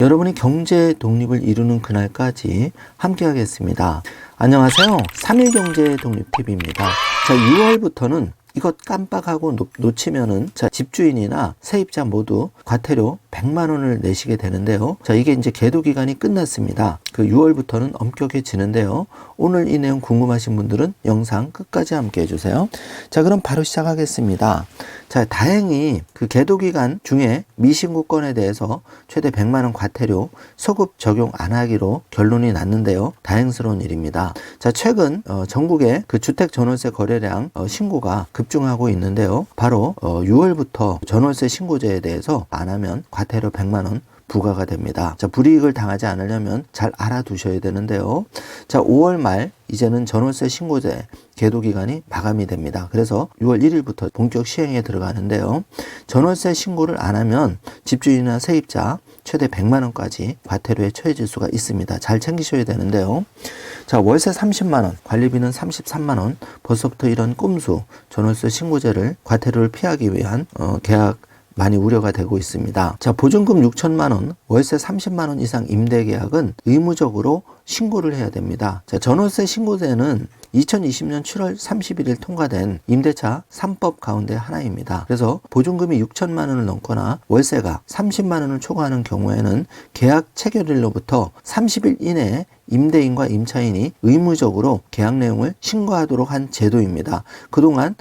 여러분이 경제 독립을 이루는 그날까지 함께 하겠습니다. 안녕하세요. 3일 경제 독립 TV입니다. 자, 6월부터는 이것 깜빡하고 놓치면은 집주인이나 세입자 모두 과태료 100만 원을 내시게 되는데요. 자, 이게 이제 계도 기간이 끝났습니다. 그 6월부터는 엄격해지는데요. 오늘 이 내용 궁금하신 분들은 영상 끝까지 함께 해주세요. 자, 그럼 바로 시작하겠습니다. 자, 다행히 그 계도 기간 중에 미신고 건에 대해서 최대 100만 원 과태료 소급 적용 안 하기로 결론이 났는데요. 다행스러운 일입니다. 자, 최근 전국의 그 주택 전월세 거래량 신고가 급증하고 있는데요. 바로 6월부터 전월세 신고제에 대해서 안 하면 과태료 100만 원 부과가 됩니다. 자, 불이익을 당하지 않으려면 잘 알아두셔야 되는데요. 자, 5월 말 이제는 전월세 신고제 계도 기간이 마감이 됩니다. 그래서 6월 1일부터 본격 시행에 들어가는데요. 전월세 신고를 안 하면 집주인이나 세입자 최대 100만 원까지 과태료에 처해질 수가 있습니다. 잘 챙기셔야 되는데요. 자, 월세 30만 원, 관리비는 33만 원. 벌써부터 이런 꼼수 전월세 신고제를 과태료를 피하기 위한 계약 많이 우려가 되고 있습니다. 자, 보증금 6천만 원, 월세 30만 원 이상 임대 계약은 의무적으로 신고를 해야 됩니다. 자, 전월세 신고제는 2020년 7월 31일 통과된 임대차 3법 가운데 하나입니다. 그래서 보증금이 6천만 원을 넘거나 월세가 30만 원을 초과하는 경우에는 계약 체결일로부터 30일 이내에 임대인과 임차인이 의무적으로 계약 내용을 신고하도록 한 제도입니다. 그동안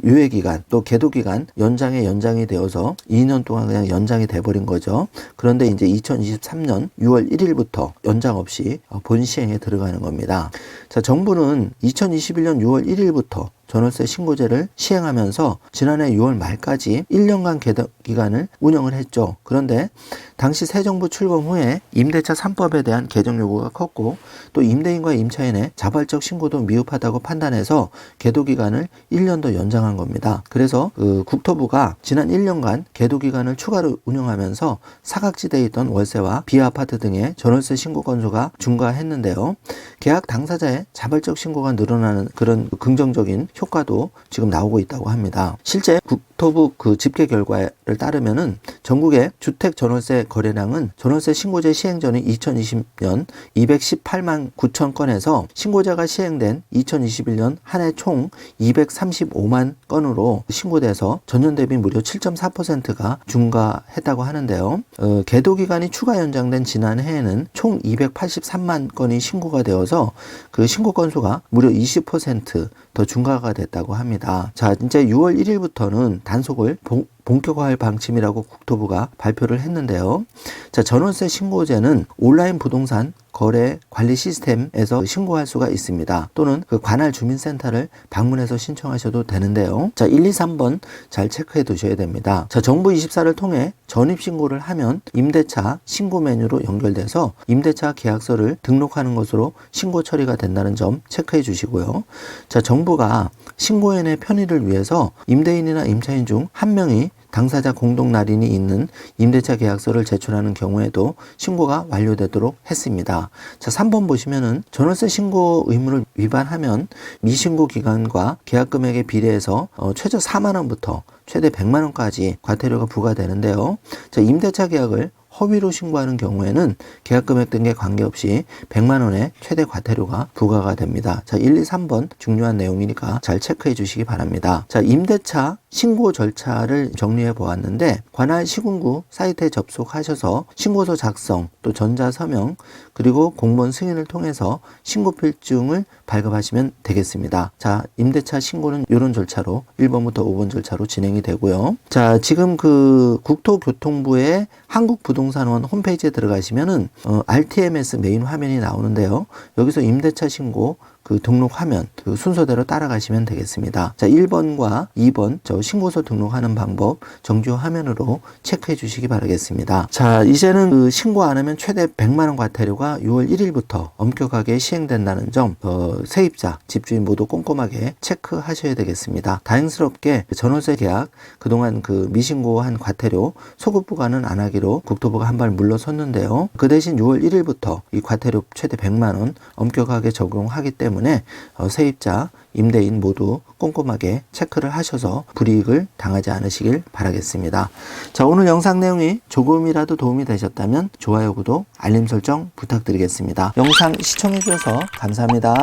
유예기간 또 계도기간 연장이 되어서 2년 동안 그냥 연장이 돼버린 거죠. 그런데 이제 2023년 6월 1일부터 연장 없이 본 시행에 들어가는 겁니다. 자, 정부는 2021년 6월 1일부터 전월세 신고제를 시행하면서 지난해 6월 말까지 1년간 계도 기간을 운영을 했죠. 그런데 당시 새 정부 출범 후에 임대차 3법에 대한 개정 요구가 컸고 또 임대인과 임차인의 자발적 신고도 미흡하다고 판단해서 계도 기간을 1년 더 연장한 겁니다. 그래서 국토부가 지난 1년간 계도 기간을 추가로 운영하면서 사각지대에 있던 월세와 비아파트 등의 전월세 신고 건수가 증가했는데요. 계약 당사자의 자발적 신고가 늘어나는 그런 긍정적인 효과도 지금 나오고 있다고 합니다. 실제 국토부 그 집계 결과를 따르면은 전국의 주택 전월세 거래량은 전월세 신고제 시행 전인 2020년 218만 9천 건에서 신고제가 시행된 2021년 한 해 총 235만 건으로 신고돼서 전년 대비 무려 7.4%가 증가했다고 하는데요. 계도 기간이 추가 연장된 지난해에는 총 283만 건이 신고가 되어서 그 신고 건수가 무려 20% 더 증가가 됐다고 합니다. 자, 이제 6월 1일부터는 단속을 본격화할 방침이라고 국토부가 발표를 했는데요. 자, 전월세 신고제는 온라인 부동산 거래 관리 시스템에서 신고할 수가 있습니다. 또는 그 관할 주민센터를 방문해서 신청하셔도 되는데요. 자, 1, 2, 3번 잘 체크해 두셔야 됩니다. 자, 정부 24를 통해 전입 신고를 하면 임대차 신고 메뉴로 연결돼서 임대차 계약서를 등록하는 것으로 신고 처리가 된다는 점 체크해 주시고요. 자, 정부가 신고인의 편의를 위해서 임대인이나 임차인 중 한 명이 당사자 공동 날인이 있는 임대차 계약서를 제출하는 경우에도 신고가 완료되도록 했습니다. 자, 3번 보시면은 전월세 신고 의무를 위반하면 미신고 기간과 계약 금액에 비례해서 최저 4만 원부터 최대 100만 원까지 과태료가 부과되는데요. 자, 임대차 계약을 허위로 신고하는 경우에는 계약 금액 등에 관계없이 100만 원의 최대 과태료가 부과가 됩니다. 자, 1, 2, 3번 중요한 내용이니까 잘 체크해 주시기 바랍니다. 자, 임대차 신고 절차를 정리해 보았는데 관할 시군구 사이트에 접속하셔서 신고서 작성, 또 전자서명, 그리고 공무원 승인을 통해서 신고필증을 발급하시면 되겠습니다. 자, 임대차 신고는 이런 절차로 1번부터 5번 절차로 진행이 되고요. 자, 지금 그 국토교통부의 한국부동산원 홈페이지에 들어가시면은 RTMS 메인 화면이 나오는데요. 여기서 임대차 신고 그 등록 화면 그 순서대로 따라가시면 되겠습니다. 자, 1번과 2번 저 신고서 등록하는 방법 정규 화면으로 체크해 주시기 바라겠습니다. 자, 이제는 그 신고 안 하면 최대 100만 원 과태료가 6월 1일부터 엄격하게 시행된다는 점 세입자, 집주인 모두 꼼꼼하게 체크하셔야 되겠습니다. 다행스럽게 전월세 계약 그동안 그 미신고한 과태료 소급 부과는 안 하기로 국토부가 한 발 물러섰는데요. 그 대신 6월 1일부터 이 과태료 최대 100만 원 엄격하게 적용하기 때문에 때문에 세입자, 임대인 모두 꼼꼼하게 체크를 하셔서 불이익을 당하지 않으시길 바라겠습니다. 자, 오늘 영상 내용이 조금이라도 도움이 되셨다면 좋아요, 구독, 알림 설정 부탁드리겠습니다. 영상 시청해 주셔서 감사합니다.